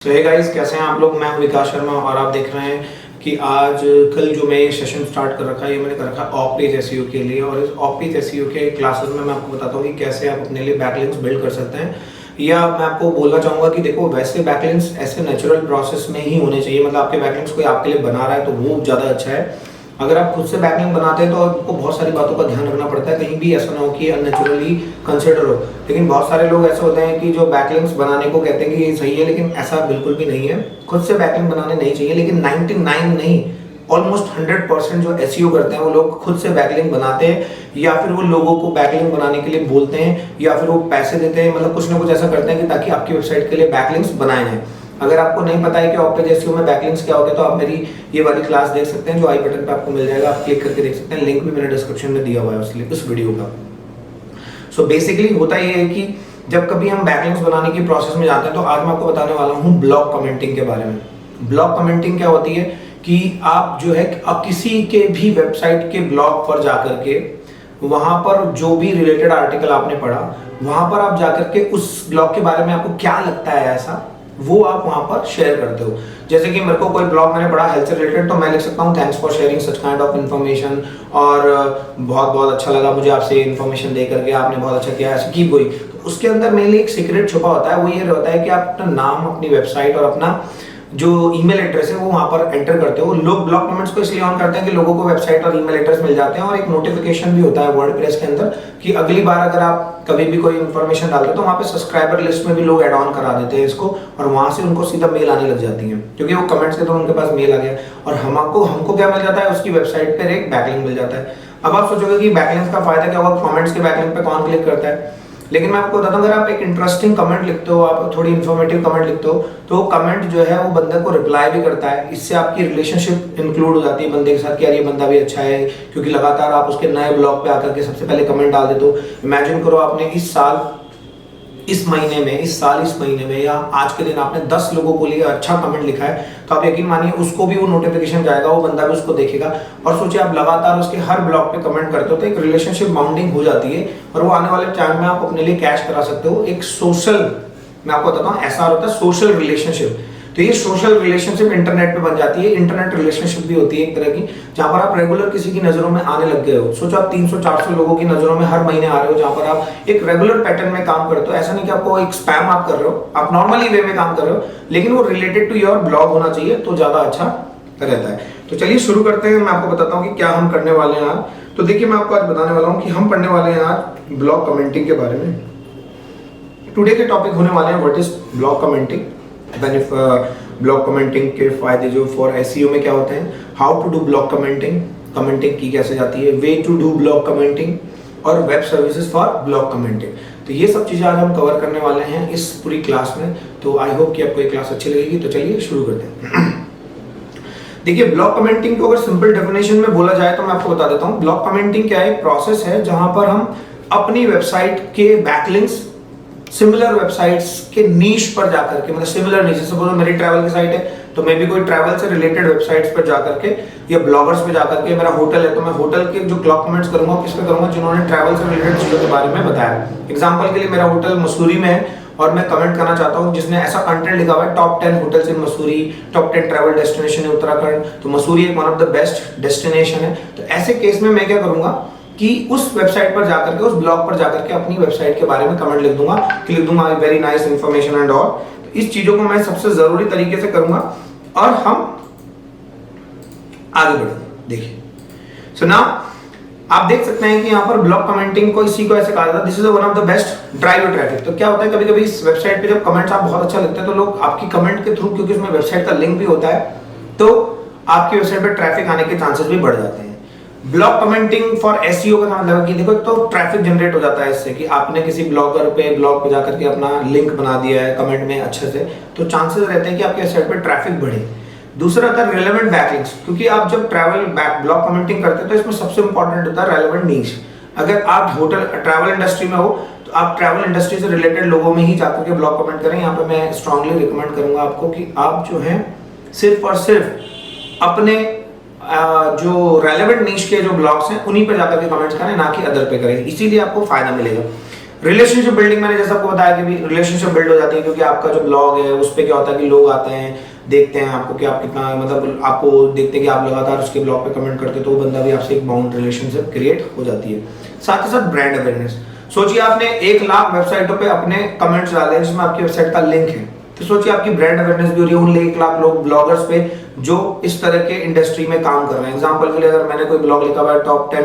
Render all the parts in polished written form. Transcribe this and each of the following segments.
तो hey guys, कैसे हैं आप लोग। मैं हूं विकास शर्मा और आप देख रहे हैं कि आज कल जो मैं ये सेशन स्टार्ट कर रखा है, ये मैंने कर रखा है ऑफ पेज एसईओ के लिए। और इस ऑफ पेज एसईओ के क्लासेस में मैं आपको बताता हूँ कि कैसे आप अपने लिए बैकलिंक्स बिल्ड कर सकते हैं। या मैं आपको बोलना चाहूँगा कि देखो, वैसे बैकलिंक्स ऐसे नेचुरल प्रोसेस में ही होने चाहिए। मतलब आपके बैकलिंक्स कोई आपके लिए बना रहा है तो वो ज़्यादा अच्छा है। अगर आप खुद से बैकलिंक बनाते हैं तो आपको बहुत सारी बातों का ध्यान रखना पड़ता है, कहीं भी ऐसा ना हो कि अननेचुरली कंसिडर हो। लेकिन बहुत सारे लोग ऐसे होते हैं कि जो बैकलिंक्स बनाने को कहते हैं कि ये सही है, लेकिन ऐसा बिल्कुल भी नहीं है। खुद से बैकलिंक बनाने नहीं चाहिए, लेकिन 99 नहीं, ऑलमोस्ट 100% जो एसईओ करते हैं वो लोग खुद से बैकलिंक बनाते हैं, या फिर वो लोगों को बैकलिंक बनाने के लिए बोलते हैं, या फिर वो पैसे देते हैं। मतलब कुछ ना कुछ ऐसा करते हैं कि ताकि आपकी वेबसाइट के लिए बैकलिंक्स बनाए जाएं। अगर आपको नहीं पता है कि ऑफ पेज एसईओ में बैकलिंक्स क्या होते हैं, तो आप मेरी ये वाली क्लास देख सकते हैं, जो आई बटन पे आपको मिल जाएगा। आप क्लिक करके देख सकते हैं, लिंक भी मैंने डिस्क्रिप्शन में दिया हुआ है उस वीडियो का। सो बेसिकली होता ये है कि जब कभी हम बैकलिंक्स बनाने की प्रोसेस में जाते हैं, तो आज मैं आपको बताने वाला हूँ ब्लॉक कमेंटिंग के बारे में। ब्लॉक कमेंटिंग क्या होती है कि आप जो है आप किसी के भी वेबसाइट के ब्लॉग पर जाकर के वहां पर जो भी रिलेटेड आर्टिकल आपने पढ़ा, वहां पर आप जाकर के उस ब्लॉग के बारे में आपको क्या लगता है ऐसा, वो आप वहां पर शेयर करते हो। जैसे कि मेरे को कोई ब्लॉग मैंने पढ़ा हेल्थ से रिलेटेड, तो मैं लिख सकता हूँ thanks for sharing such kind of information, और बहुत बहुत अच्छा लगा मुझे आपसे इन्फॉर्मेशन दे करके, आपने बहुत अच्छा किया, ऐसे कीप गोइंग। तो उसके अंदर मेरे लिए एक सीक्रेट छुपा होता है। वो ये होता है कि आप अपना नाम, अपनी वेबसाइट और अपना जो ईमेल एड्रेस है वो वहां पर एंटर करते हो। लोग ब्लॉक कमेंट्स को इसलिए ऑन करते हैं कि लोगों को वेबसाइट और ईमेल एड्रेस मिल जाते हैं, और एक नोटिफिकेशन भी होता है वर्डप्रेस के अंदर कि अगली बार अगर आप कभी भी कोई इन्फॉर्मेशन डालते हो तो वहां पे सब्सक्राइबर लिस्ट में भी लोग ऐड ऑन करा देते हैं इसको, और वहां से उनको सीधा मेल आने लग जाती है, क्योंकि वो कमेंट्स के तो उनके पास मेल आ गया। और हमको क्या मिल जाता है, उसकी वेबसाइट पर एक बैकलिंक मिल जाता है। अब आप सोचोगे कि बैकलिंक का फायदा क्या होगा, कमेंट्स के बैकलिंक पे कौन क्लिक करता है। लेकिन मैं आपको बताता हूँ, अगर आप एक इंटरेस्टिंग कमेंट लिखते हो, आप थोड़ी इन्फॉर्मेटिव कमेंट लिखते हो, तो वो कमेंट जो है वो बंदे को रिप्लाई भी करता है। इससे आपकी रिलेशनशिप इंक्लूड हो जाती है बंदे के साथ कि यार ये बंदा भी अच्छा है, क्योंकि लगातार आप उसके नए ब्लॉग पे आकर के सबसे पहले कमेंट डाल देते हो। इमेजिन करो आपने इस महीने में या आज के दिन आपने 10 लोगों को लिए अच्छा कमेंट लिखा है, तो आप यकीन मानिए उसको भी वो नोटिफिकेशन जाएगा, वो बंदा भी उसको देखेगा। और सोचिए आप लगातार उसके हर ब्लॉग पे कमेंट करते हो, तो एक रिलेशनशिप बाउंडिंग हो जाती है, और वो आने वाले टाइम में आप अपने लिए कैश करा सकते हो। एक सोशल, मैं आपको बताता हूँ, ऐसा होता है सोशल रिलेशनशिप। तो ये सोशल रिलेशनशिप इंटरनेट पे बन जाती है। इंटरनेट रिलेशनशिप भी होती है एक तरह की, जहां पर आप रेगुलर किसी की नजरों में आने लग गए हो। सोचो आप 300-400 लोगों की नजरों में हर महीने आ रहे हो, जहां पर आप एक रेगुलर पैटर्न में काम करते हो। ऐसा नहीं कि आपको एक स्पैम आप कर रहे हो, आप नॉर्मली वे में काम कर रहे हो, लेकिन वो रिलेटेड टू योर ब्लॉग होना चाहिए, तो ज्यादा अच्छा रहता है। तो चलिए शुरू करते हैं। मैं आपको बताता हूँ कि क्या हम करने वाले हैं आज। तो देखिए, मैं आपको आज बताने वाला हूँ कि हम पढ़ने वाले हैं आज ब्लॉग कमेंटिंग के बारे में। टुडे के टॉपिक होने वाले हैं what is blog commenting, blog commenting के फायदे जो फॉर एसईओ में क्या होते हैं, how to do blog commenting, commenting की कैसे जाती है, way to do blog commenting, और web services for blog commenting. तो ये सब चीजें आज हम कवर करने वाले हैं इस पूरी क्लास में। तो आई होप कि आपको ये क्लास अच्छी लगेगी। तो चलिए शुरू करते हैं। देखिए, ब्लॉग कमेंटिंग को अगर सिंपल डेफिनेशन में बोला जाए तो मैं आपको बता देता हूँ। ब्लॉग कमेंटिंग क्या है, एक प्रोसेस है जहां पर हम अपनी वेबसाइट के बैकलिंक्स सिमिलर वेबसाइट्स के नीश पर जाकर के, मतलब सिमिलर नीच, सपोज मेरी ट्रैवल की साइट है तो मैं भी कोई ट्रैवल से रिलेटेड वेबसाइट्स पर जाकर के या ब्लॉगर्स पे जाकर के, मेरा होटल है तो मैं होटल के जो ब्लॉग कमेंट्स करूंगा किस पे करूंगा, जिन्होंने ट्रैवल से रिलेटेड चीजों के बारे में बताया। एग्जांपल के लिए मेरा होटल मसूरी में है और मैं कमेंट करना चाहता हूं जिसने ऐसा कंटेंट लिखा हुआ है, टॉप 10 होटल्स इन मसूरी, टॉप 10 ट्रैवल डेस्टिनेशन है उत्तराखंड, तो मसूरी एक one of the best destination है। तो ऐसे केस में मैं क्या करूंगा कि उस वेबसाइट पर जाकर के, उस ब्लॉग पर जाकर के अपनी वेबसाइट के बारे में कमेंट लिख दूंगा very nice information and all. इस चीजों को मैं सबसे जरूरी तरीके से करूंगा और हम आगे बढ़ेंगे। देखिए, सो नाउ आप देख सकते हैं कि यहाँ पर ब्लॉग कमेंटिंग को इसी को ऐसे कहा जाता है, this is one of the best drive traffic. तो क्या होता है, कभी कभी इस वेबसाइट पे जब कमेंट्स आप बहुत अच्छा लिखते हैं तो लोग आपकी कमेंट के थ्रू, क्योंकि उसमें वेबसाइट का लिंक भी होता है, तो आपकी वेबसाइट पे ट्रैफिक आने के चांसेस भी बढ़ जाते हैं। ब्लॉग कमेंटिंग फॉर एसईओ का मतलब है कि देखो, तो ट्रैफिक जनरेट हो जाता है इससे कि आपने किसी ब्लॉग पे जाकर के अपना लिंक बना दिया है कमेंट में अच्छे से, तो चांसेस रहते हैं कि आपके वेबसाइट पे ट्रैफिक बढ़े। दूसरा होता है रेलेवेंट बैकलिंक्स, क्योंकि आप जब ब्लॉग कमेंटिंग करते हैं तो इसमें सबसे इंपॉर्टेंट होता है रेलेवेंट नीश। अगर आप होटल ट्रैवल इंडस्ट्री में हो तो आप ट्रैवल इंडस्ट्री से रिलेटेड लोगों में ही जाकर के ब्लॉग कमेंट करें। यहाँ पे मैं स्ट्रांगली रिकमेंड करूंगा आपको कि आप जो है सिर्फ और सिर्फ अपने जो रेलेवेंट नीश के जो ब्लॉग्स हैं उन्हीं पर जाकर के कमेंट्स करें, ना कि अदर पे करें, इसीलिए आपको फायदा मिलेगा। रिलेशनशिप बिल्डिंग मैंने जैसा आपको बताया कि भी रिलेशनशिप बिल्ड हो जाती है, क्योंकि आपका जो ब्लॉग है उस पर क्या होता है कि लोग आते हैं, देखते हैं आपको कि आप कितना, मतलब आपको देखते हैं कि आप लगातार उसके ब्लॉग पे कमेंट करते हो, तो वो बंदा भी आपसे एक बाउंड रिलेशनशिप क्रिएट हो जाती है। साथ ही साथ ब्रांड अवेयरनेस। सोचिए आपने 1 लाख वेबसाइटों पे अपने कमेंट्स डाले हैं जिसमें आपकी वेबसाइट का लिंक है, तो सोचिए आपकी ब्रांड अवेयरनेस भी हो रही है उन 1 लाख लोग ब्लॉगर्स पे जो इस तरह के इंडस्ट्री में काम कर रहे हैं। एग्जांपल के लिए अगर मैंने कोई ब्लॉग लिखा हुआ है टॉप 10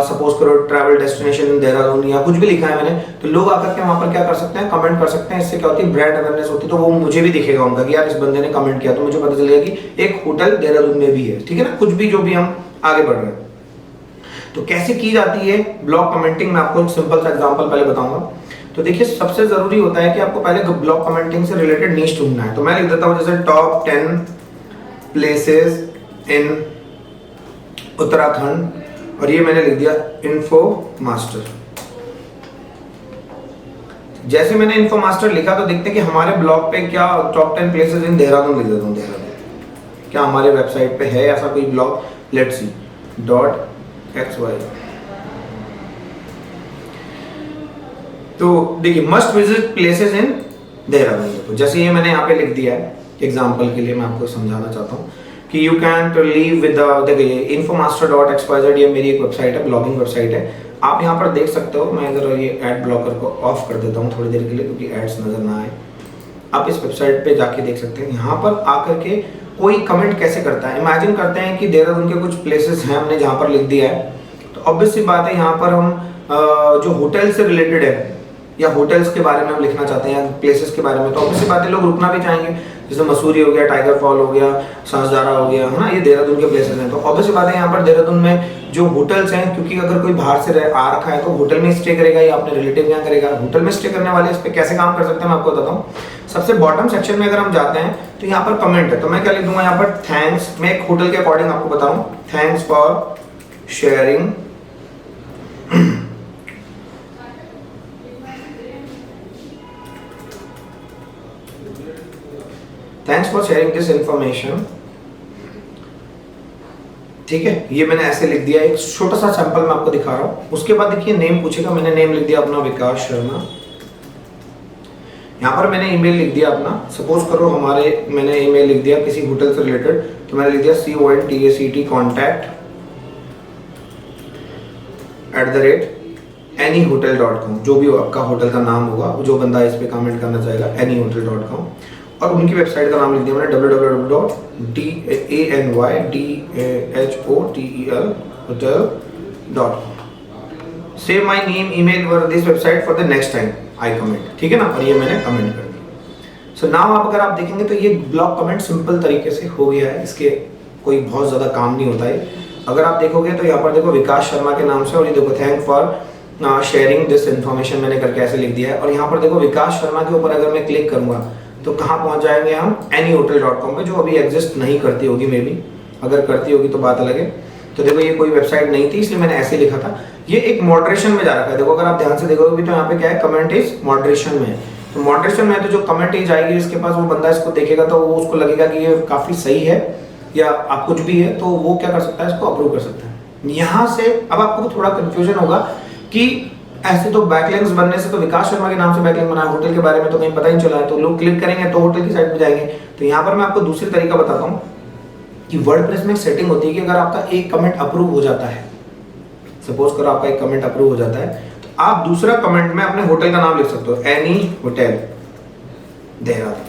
सपोज करो ट्रैवल डेस्टिनेशन इन देहरादून या कुछ भी लिखा है मैंने, तो लोग आकर के वहां पर क्या कर सकते हैं, कमेंट कर सकते हैं। इससे क्या होती है, ब्रांड अवेयरनेस होती है, तो वो मुझे भी दिखेगा उनका कि यार इस बंदे ने कमेंट किया, तो मुझे पता चलेगा कि एक होटल देहरादून में भी है। ठीक है ना, कुछ भी जो भी हम आगे बढ़ रहे हैं। तो कैसे की जाती है ब्लॉग कमेंटिंग, मैं आपको एक सिंपल सा एग्जांपल पहले बताऊंगा। तो देखिए सबसे जरूरी होता है कि आपको पहले ब्लॉग कमेंटिंग से रिलेटेड नीश ढूंढना है। तो मैं लिख देता हूं जैसे टॉप 10 प्लेसेस इन उत्तराखंड, और ये मैंने लिख दिया इन्फो मास्टर। जैसे मैंने इन्फो मास्टर लिखा तो देखते हैं कि हमारे ब्लॉग पे क्या टॉप 10 प्लेसेस इन देहरादून लिख देता हूं, देहरादून क्या हमारे वेबसाइट पे है ऐसा कोई ब्लॉग, लेट्स सी .xy। तो देखिए must visit places in Dehradun. तो जैसे ये मैंने यहाँ पे लिख दिया है एग्जांपल के लिए, मैं आपको समझाना चाहता हूँ कि यू कैन लीव विद देखिए infomaster.xyz, ये मेरी एक वेबसाइट है, ब्लॉगिंग वेबसाइट है। आप यहाँ पर देख सकते हो, मैं जरा ये एड ब्लॉकर को ऑफ कर देता हूँ थोड़ी देर के लिए क्योंकि एड्स नजर ना आए। आप इस वेबसाइट पे जाके देख सकते हैं। यहाँ पर आकर के कोई कमेंट कैसे करता है, इमेजिन करते हैं कि देहरादून के कुछ प्लेसेस हैं हमने जहाँ पर लिख दिया है, तो ऑब्वियस सी बात है यहाँ पर हम जो होटल से रिलेटेड है या होटल्स के बारे में हम लिखना चाहते हैं या प्लेसेस के बारे में, तो ऑब्वियस सी बात है लोग रुकना भी चाहेंगे। जैसे मसूरी हो गया, टाइगर फॉल हो गया, सांसदारा हो गया, है ना, ये देहरादून के प्लेसेस हैं। तो ऑब्वियस सी बात है यहाँ पर देहरादून में जो होटल्स हैं, क्योंकि अगर कोई बाहर से आ रखा है तो होटल में स्टे करेगा या अपने रिलेटिव यहाँ करेगा। होटल में स्टे करने वाले इस पर कैसे काम कर सकते हैं मैं आपको बताता हूँ। सबसे बॉटम सेक्शन में अगर हम जाते हैं तो यहाँ पर कमेंट है, तो मैं क्या लिख दूंगा यहाँ पर थैंक्स। मैं एक होटल के अकॉर्डिंग आपको बता रहा हूँ, thanks for sharing thanks for sharing this information. ठीक है, ये मैंने ऐसे लिख दिया, एक छोटा सा सैंपल मैं आपको दिखा रहा हूं। उसके बाद देखिए नेम पूछेगा, मैंने नेम लिख दिया अपना विकास शर्मा। यहाँ पर मैंने ईमेल लिख दिया अपना, सपोज करो हमारे मैंने ईमेल लिख दिया किसी होटल से रिलेटेड, तो मैंने लिख दिया contact@anyhotel.com। जो भी आपका होटल का नाम होगा, जो बंदा इस पे कमेंट करना चाहेगा anyhotel.com, और उनकी वेबसाइट का नाम लिख दिया मैंने www.anyhotel.com। Save my name email were this website for the next time I comment. ठीक है ना, और ये मैंने कमेंट कर दिया। सो नाउ आप अगर आप देखेंगे तो ये ब्लॉग कमेंट सिंपल तरीके से हो गया है, इसके कोई बहुत ज्यादा काम नहीं होता है। अगर आप देखोगे तो यहाँ पर देखो विकास शर्मा के नाम से, और ये देखो thank for sharing this information मैंने करके ऐसे लिख दिया है। और यहाँ पर देखो विकास शर्मा के ऊपर अगर मैं क्लिक करूंगा तो कहाँ पहुंच जाएंगे हम, anyhotel.com पे, जो अभी एग्जिस्ट नहीं करती होगी, मे बी अगर करती होगी तो बात अलग है। तो देखो ये कोई वेबसाइट नहीं थी इसलिए मैंने ऐसे लिखा था। ये एक मॉडरेशन में जा रखा है, देखो अगर आप ध्यान से देखोगे तो यहाँ पे क्या है, कमेंट इज मॉडरेशन में है। तो मॉडरेशन में तो जो कमेंट इज आएगी इसके पास, वो बंदा इसको देखेगा तो वो उसको लगेगा कि ये काफी सही है या आप कुछ भी है, तो वो क्या कर सकता है, इसको अप्रूव कर सकता है। यहाँ से अब आपको थोड़ा कंफ्यूजन होगा कि ऐसे तो बैकलिंक्स बनने से तो विकास शर्मा के नाम से बैकलिंक बना है, होटल के बारे में तो कहीं पता ही चला है, तो लोग क्लिक करेंगे तो होटल की साइट पे जाएंगे। तो यहाँ पर मैं आपको दूसरी तरीका बताता हूँ कि वर्डप्रेस में एक सेटिंग होती है कि अगर आपका एक कमेंट अप्रूव हो जाता है, सपोज करो आपका एक कमेंट अप्रूव हो जाता है, तो आप दूसरा कमेंट में अपने होटल का नाम लिख सकते हो, एनी होटल देहरादून।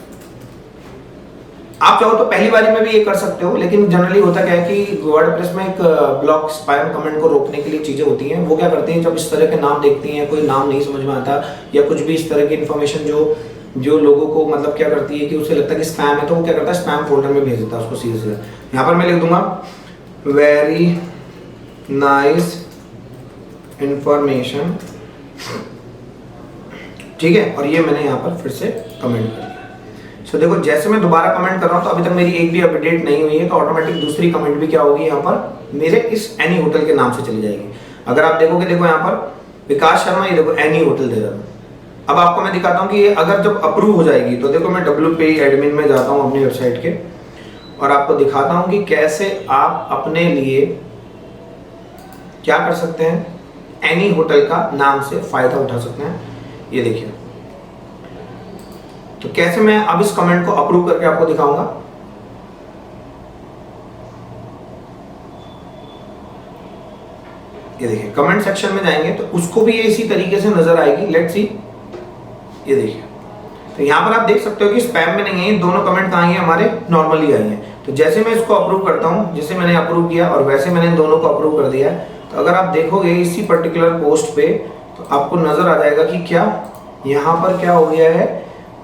आप चाहो तो पहली बारी में भी ये कर सकते हो, लेकिन जनरली होता क्या है कि वर्डप्रेस में एक ब्लॉक स्पैम कमेंट को रोकने के लिए चीजें होती हैं। वो क्या करते हैं, जब इस तरह के नाम देखती हैं, कोई नाम नहीं समझ में आता या कुछ भी इस तरह की इन्फॉर्मेशन जो लोगों को मतलब क्या करती है कि उसे लगता है कि स्पैम है, तो वो क्या करता है, स्पैम फोल्डर में भेज देता है उसको सीधे सीधे। यहाँ पर मैं लिख दूंगा वेरी नाइस इंफॉर्मेशन, ठीक है, और ये मैंने यहाँ पर फिर से कमेंट कर दिया। सो देखो जैसे मैं दोबारा कमेंट कर रहा हूँ तो अभी तक मेरी एक भी अपडेट नहीं हुई है, तो ऑटोमेटिक दूसरी कमेंट भी क्या होगी, यहाँ पर मेरे इस एनी होटल के नाम से चली जाएगी। अगर आप देखोगे, देखो यहाँ पर विकास शर्मा, ये देखो एनी होटल दे रहा हूँ। अब आपको मैं दिखाता हूँ कि ये अगर जब अप्रूव हो जाएगी तो देखो मैं WP एडमिन में जाता हूँ अपनी वेबसाइट के, और आपको दिखाता हूँ कि कैसे आप अपने लिए क्या कर सकते हैं, एनी होटल का नाम से फायदा उठा सकते हैं। ये देखिए, तो कैसे मैं अब इस कमेंट को अप्रूव करके आपको दिखाऊंगा। ये देखिए, कमेंट सेक्शन में जाएंगे तो उसको भी ये इसी तरीके से नजर आएगी। लेट्स सी, ये देखिए, तो यहाँ पर आप देख सकते हो कि स्पैम में नहीं है, दोनों कमेंट कहाँ हैं, हमारे नॉर्मली आई हैं। तो जैसे मैं इसको अप्रूव करता हूँ, जैसे मैंने अप्रूव किया और वैसे मैंने इन दोनों को अप्रूव कर दिया, तो अगर आप देखोगे इसी पर्टिकुलर पोस्ट पे तो आपको नजर आ जाएगा कि क्या यहाँ पर क्या हो गया है,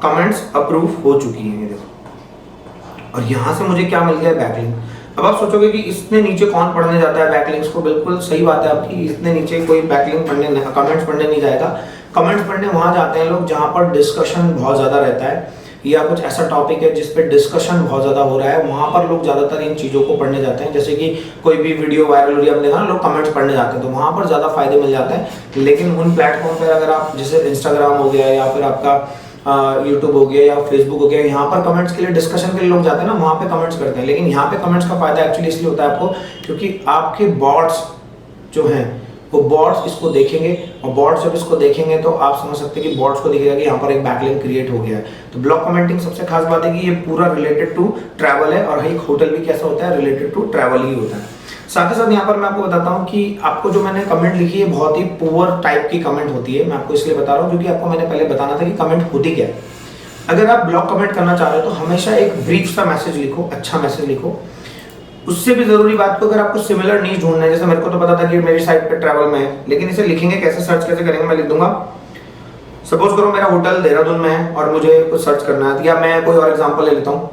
कमेंट्स अप्रूव हो चुकी है। ये देखो, और यहाँ से मुझे क्या मिल गया है, बैकलिंक। अब आप सोचोगे कि इतने नीचे कौन पढ़ने जाता है बैकलिंक्स को, बिल्कुल सही बात है आपकी, इतने नीचे कोई बैकलिंक पढ़ने, कमेंट्स पढ़ने नहीं जाएगा। कमेंट्स पढ़ने वहां जाते हैं लोग जहां पर डिस्कशन बहुत ज्यादा रहता है या कुछ ऐसा टॉपिक है जिस पे डिस्कशन बहुत ज्यादा हो रहा है, वहां पर लोग ज्यादातर इन चीजों को पढ़ने जाते हैं। जैसे कि कोई भी वीडियो वायरल हो रही है, आपने देखा ना, लोग कमेंट्स पढ़ने जाते हैं, तो वहां पर ज्यादा फायदे मिल जाते हैं। लेकिन उन प्लेटफॉर्म पर अगर आप, जैसे इंस्टाग्राम हो गया या फिर आपका यूट्यूब हो गया या फेसबुक हो गया, यहाँ पर कमेंट्स के लिए, डिस्कशन के लिए लोग जाते हैं ना, वहाँ पे कमेंट्स करते हैं। लेकिन यहाँ पे कमेंट्स का फायदा एक्चुअली इसलिए होता है आपको, क्योंकि आपके बॉट्स जो हैं वो बॉट्स इसको देखेंगे, और बॉट्स जब इसको देखेंगे तो आप समझ सकते हैं कि बॉट्स को दिखेगा कि यहाँ पर एक बैकलिंक क्रिएट हो गया है। तो ब्लॉग कमेंटिंग सबसे खास बात है कि ये पूरा रिलेटेड टू ट्रैवल है, और एक होटल भी कैसा होता है, रिलेटेड टू ट्रैवल ही होता है। साथ ही साथ यहाँ पर मैं आपको बताता हूँ कि आपको जो मैंने कमेंट लिखी है बहुत ही पुअर टाइप की कमेंट होती है। मैं आपको इसलिए बता रहा हूँ क्योंकि आपको मैंने पहले बताना था कि कमेंट होती क्या है। अगर आप ब्लॉग कमेंट करना चाह रहे हो तो हमेशा एक ब्रीफ सा मैसेज लिखो, अच्छा मैसेज लिखो। उससे भी जरूरी बात को, अगर आपको सिमिलर नीच ढूंढना है, जैसे मेरे को तो पता था कि मेरी साइट पे ट्रैवल में है, लेकिन इसे लिखेंगे कैसे, सर्च कैसे करेंगे, मैं लिख दूंगा, सपोज करो मेरा होटल देहरादून में है और मुझे कुछ सर्च करना है, या मैं कोई और एग्जांपल ले लेता हूँ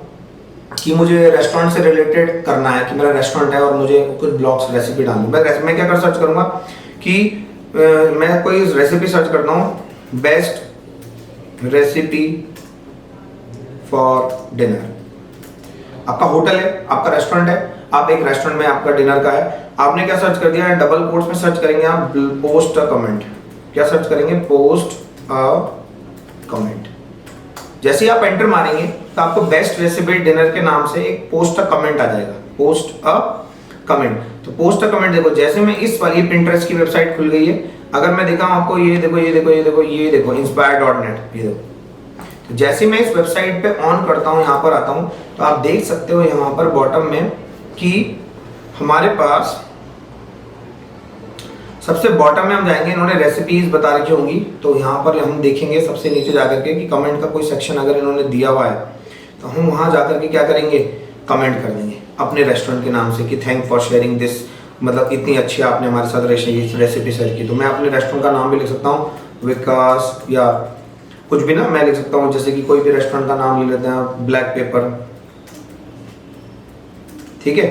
कि मुझे रेस्टोरेंट से रिलेटेड करना है, कि मेरा रेस्टोरेंट है और मुझे कुछ ब्लॉग्स रेसिपी डालनी है। मैं क्या कर सर्च करूंगा कि मैं कोई रेसिपी सर्च करता हूँ, बेस्ट रेसिपी फॉर डिनर। आपका होटल है, आपका रेस्टोरेंट है, आप एक रेस्टोरेंट में, आपका डिनर का है, आपने क्या सर्च कर दिया है, डबल कोट्स में सर्च करेंगे आप, पोस्ट अ कमेंट। क्या सर्च करेंगे, पोस्ट अ कमेंट। जैसे ही आप एंटर मारेंगे तो आपको बेस्ट रेसिपी डिनर के नाम से एक पोस्ट अ कमेंट आ जाएगा, पोस्ट अ कमेंट। तो पोस्ट अ कमेंट देखो, जैसे मैं इस वाली पिंटरेस्ट की वेबसाइट खुल गई है, अगर मैं दिखाऊं आपको, ये देखो, ये देखो, ये देखो, ये देखो, inspire.net, ये देखो। तो जैसे मैं इस वेबसाइट पे ऑन करता हूं, यहाँ पर आता हूं, तो आप देख सकते हो यहाँ पर बॉटम में कि हमारे पास सबसे बॉटम में हम जाएंगे, इन्होंने रेसिपीज बता रखी होंगी, तो यहाँ पर हम देखेंगे सबसे नीचे जाकर के कि कमेंट का कोई सेक्शन अगर इन्होंने दिया हुआ है तो हम वहां जाकर के क्या करेंगे, कमेंट कर देंगे अपने रेस्टोरेंट के नाम से कि थैंक फॉर शेयरिंग दिस, मतलब इतनी अच्छी आपने हमारे साथ रेसिपी शेयर की। तो मैं अपने रेस्टोरेंट का नाम भी लिख सकता हूँ, विकास, या कुछ भी ना मैं लिख सकता हूँ, जैसे कि कोई भी रेस्टोरेंट का नाम ले लेते हैं, ब्लैक पेपर, ठीक है,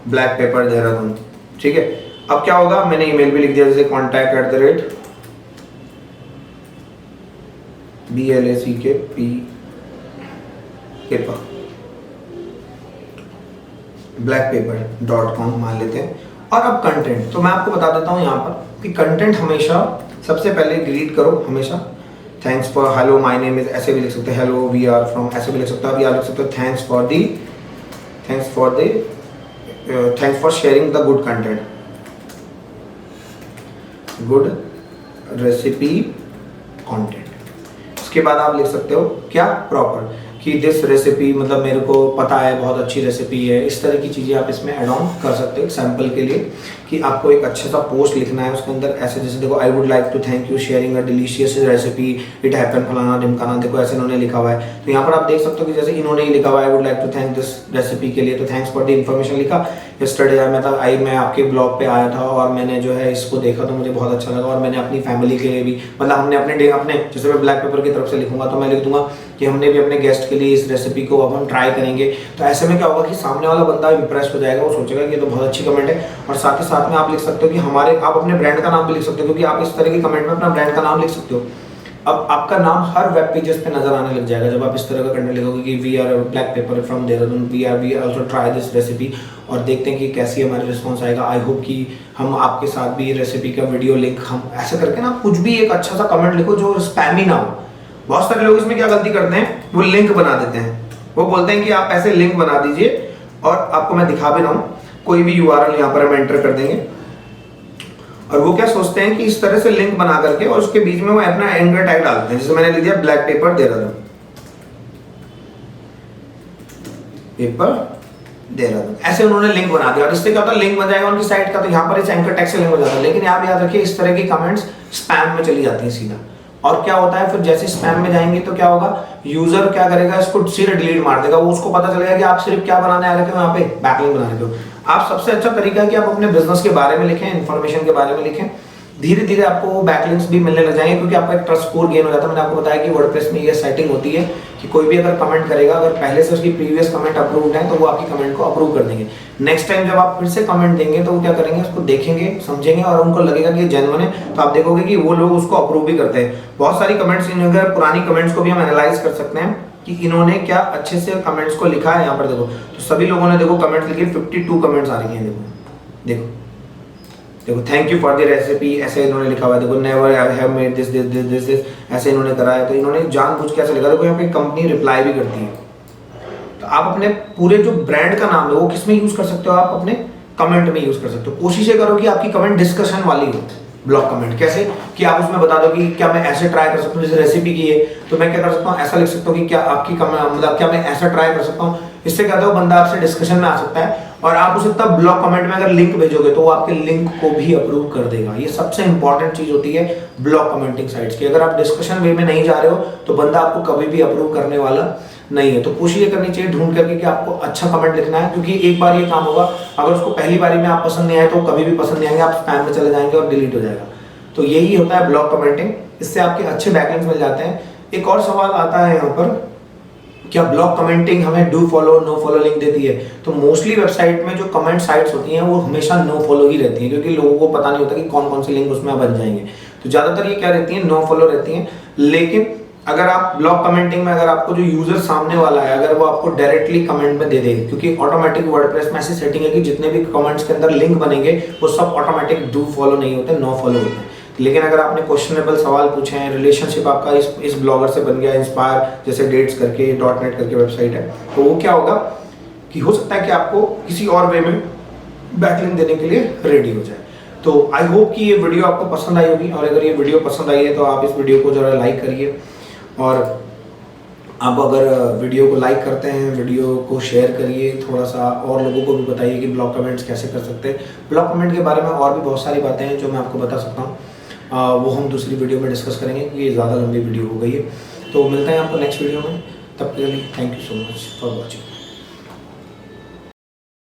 ब्लैक पेपर देहरादून, ठीक है। अब क्या होगा, मैंने ईमेल भी लिख दिया, जैसे contact@ blackpaper.com मान लेते हैं। और अब कंटेंट, तो मैं आपको बता देता हूँ यहाँ पर कि कंटेंट हमेशा सबसे पहले ग्रीट करो, हमेशा thanks for, hello my name is, ऐसे भी लिख सकते हैं, हेलो वी आर फ्रॉम, ऐसे भी लिख सकते हो, या लिख सकते हो thanks for sharing the good content, good recipe content. इसके बाद आप लिख सकते हो क्या, प्रॉपर, कि दिस रेसिपी, मतलब मेरे को पता है बहुत अच्छी रेसिपी है। इस तरह की चीज़ें आप इसमें ऐड ऑन कर सकते हो सैम्पल के लिए, कि आपको एक अच्छा सा पोस्ट लिखना है, उसके अंदर ऐसे, जैसे देखो, I would like to thank you sharing a delicious recipe, it happen फलाना ढिमकाना, देखो ऐसे इन्होंने लिखा हुआ है। तो यहाँ पर आप देख सकते हो कि जैसे इन्होंने ही लिखा हुआ है, I would like to thank this recipe के लिए, तो थैंक्स फॉर द इन्फॉर्मेशन लिखा। यस्टरडे मैं आपके ब्लॉग पे आया था और मैंने जो है इसको देखा तो मुझे बहुत अच्छा लगा, और मैंने अपनी फैमिली के लिए भी, मतलब हमने अपने जैसे मैं ब्लैक पेपर की तरफ से लिखूंगा तो मैं लिख दूंगा कि हमने भी अपने गेस्ट के लिए इस रेसिपी को अब हम ट्राई करेंगे। तो ऐसे में क्या होगा कि सामने वाला बंदा इंप्रेस हो जाएगा, वो सोचेगा कि ये तो बहुत अच्छी कमेंट है। और साथ ही साथ में आप लिख सकते हो कि आप अपने ब्रांड का नाम भी लिख सकते हो, क्योंकि आप इस तरह की कमेंट में अपना ब्रांड का नाम लिख सकते हो। अब आपका नाम हर वेब पेजेस पे नजर आने लग जाएगा जब आप इस तरह का कंटेंट लिखोगे कि we are black pepper from Dehradun, we also try this recipe, और देखते हैं कि कैसी हमारी रिस्पॉन्स आएगा। आई होप कि हम आपके साथ भी रेसिपी का वीडियो लिंक, हम ऐसे करके ना कुछ भी एक अच्छा सा कमेंट लिखो जो स्पैमी ना हो। बहुत सारे लोग इसमें क्या गलती करते हैं, वो लिंक बना देते हैं, वो बोलते हैं कि आप ऐसे लिंक बना दीजिए, और आपको मैं दिखा भी रहा हूँ, कोई भी URL यहाँ पर हम एंटर कर देंगे और वो क्या सोचते हैं कि इस तरह से लिंक बना करके और उसके बीच में वो अपना एंकर टैग डालते हैं, जैसे मैंने लिख दिया black pepper Dehradun, paper Dehradun, ऐसे उन्होंने लिंक बना दिया। और इससे क्या होता है, लिंक बन जाएगा उनकी साइट का, तो यहाँ पर इस एंकर टैग से लिंक हो जाता है। लेकिन आप याद रखिए इस तरह की कमेंट्स स्पैम में चली जाती हैं सीधा। और क्या होता है फिर जैसे स्पैम में जाएंगे तो क्या होगा, यूजर क्या करेगा, इसको सिर्फ डिलीट मार देगा। वो उसको पता चलेगा कि आप सिर्फ क्या बनाने आ रहे थे वहां पे, बैकलिंक बना रहे थे। आप सबसे अच्छा तरीका है कि आप अपने बिजनेस के बारे में लिखें, इन्फॉर्मेशन के बारे में लिखें। धीरे धीरे आपको वो बैकलिंक्स भी मिलने लग जाएंगे, क्योंकि आपका एक ट्रस्ट स्कोर गेन हो जाता है। मैंने आपको बताया कि वर्डप्रेस में ये सेटिंग होती है कि कोई भी अगर कमेंट करेगा, अगर पहले से उसकी प्रीवियस कमेंट अप्रूव्ड है तो वो आपकी कमेंट को अप्रूव कर देंगे। नेक्स्ट टाइम जब आप फिर से कमेंट देंगे तो वो क्या करेंगे, उसको देखेंगे, समझेंगे और उनको लगेगा कि ये जेन्युइन है, तो आप देखोगे कि वो लोग उसको अप्रूव भी करते हैं। बहुत सारी कमेंट्स, अगर पुरानी कमेंट्स को भी हम एनालाइज कर सकते हैं कि इन्होंने क्या अच्छे से कमेंट्स को लिखा है। यहाँ पर देखो तो सभी लोगों ने देखो कमेंट्स लिखे, 52 कमेंट्स आ रही हैं। देखो देखो thank you for the recipe, ऐसे इन्होंने लिखा हुआ है। देखो never I have made this this this this this, ऐसे इन्होंने करा है। तो इन्होंने जानबूझ के ऐसे लिखा। देखो यहाँ पे कंपनी रिप्लाई भी करती है। तो आप अपने पूरे जो ब्रांड का नाम है वो किस में यूज कर सकते हो, आप अपने कमेंट में यूज कर सकते हो। कोशिश ये करो कि आपकी कमेंट डिस्कशन वाली हो। ब्लॉग कमेंट कैसे, कि आप उसमें बता दो कि क्या मैं ऐसे ट्राई कर सकता हूँ, जैसे रेसिपी की है तो मैं क्या कर सकता हूँ, ऐसा लिख सकता हूँ कि क्या आपकी मतलब क्या मैं ऐसा ट्राई कर सकता हूँ। इससे क्या होता है, बंदा आपसे डिस्कशन में आ सकता है। और आप उसे तब ब्लॉग कमेंट में अगर लिंक भेजोगे तो वो आपके लिंक को भी अप्रूव कर देगा। ये सबसे इंपॉर्टेंट चीज होती है ब्लॉग कमेंटिंग साइट्स की। अगर आप डिस्कशन वे में नहीं जा रहे हो तो बंदा आपको कभी भी अप्रूव करने वाला नहीं है। तो कोशिश ये करनी चाहिए ढूंढ करके कि आपको अच्छा कमेंट लिखना है, क्योंकि एक बार ये काम होगा, अगर उसको पहली बारी में आप पसंद नहीं आए तो कभी भी पसंद नहीं आएंगे, आप स्पैम में चले जाएंगे और डिलीट हो जाएगा। तो यही होता है ब्लॉग कमेंटिंग, इससे आपके अच्छे बैकलिंक्स मिल जाते हैं। एक और सवाल आता है यहाँ पर, क्या ब्लॉग कमेंटिंग हमें do follow no follow link देती है? तो मोस्टली वेबसाइट में जो कमेंट साइट्स होती हैं वो हमेशा नो फॉलो ही रहती है, क्योंकि लोगों को पता नहीं होता कि कौन कौन से लिंक उसमें बन जाएंगे। तो ज्यादातर ये क्या रहती है, नो फॉलो रहती हैं। लेकिन अगर आप ब्लॉग कमेंटिंग में, अगर आपको जो यूजर सामने वाला है अगर वो आपको डायरेक्टली कमेंट में दे दे, क्योंकि ऑटोमेटिक वर्डप्रेस में ऐसी सेटिंग है कि जितने भी कमेंट्स के अंदर लिंक बनेंगे वो सब ऑटोमेटिक डू फॉलो नहीं होते, नो फॉलो होते हैं। लेकिन अगर आपने क्वेश्चनेबल सवाल पूछे हैं, रिलेशनशिप आपका इस ब्लॉगर से बन गया, इंस्पायर जैसे डेट्स करके .net करके वेबसाइट है, तो वो क्या होगा कि हो सकता है कि आपको किसी और वे में बैकलिंक देने के लिए रेडी हो जाए। तो आई होप कि ये वीडियो आपको पसंद आई होगी, और अगर ये वीडियो पसंद आई है तो आप इस वीडियो को जरा लाइक करिए। और आप अगर वीडियो को लाइक करते हैं, वीडियो को शेयर करिए, थोड़ा सा और लोगों को भी बताइए कि ब्लॉग कमेंट्स कैसे कर सकते हैं। ब्लॉग कमेंट के बारे में और भी बहुत सारी बातें हैं जो मैं आपको बता सकता हूँ, वो हम दूसरी वीडियो में डिस्कस करेंगे, क्योंकि ये ज़्यादा लंबी वीडियो हो गई है। तो मिलते हैं आपको नेक्स्ट वीडियो में, तब के लिए thank you so much for watching.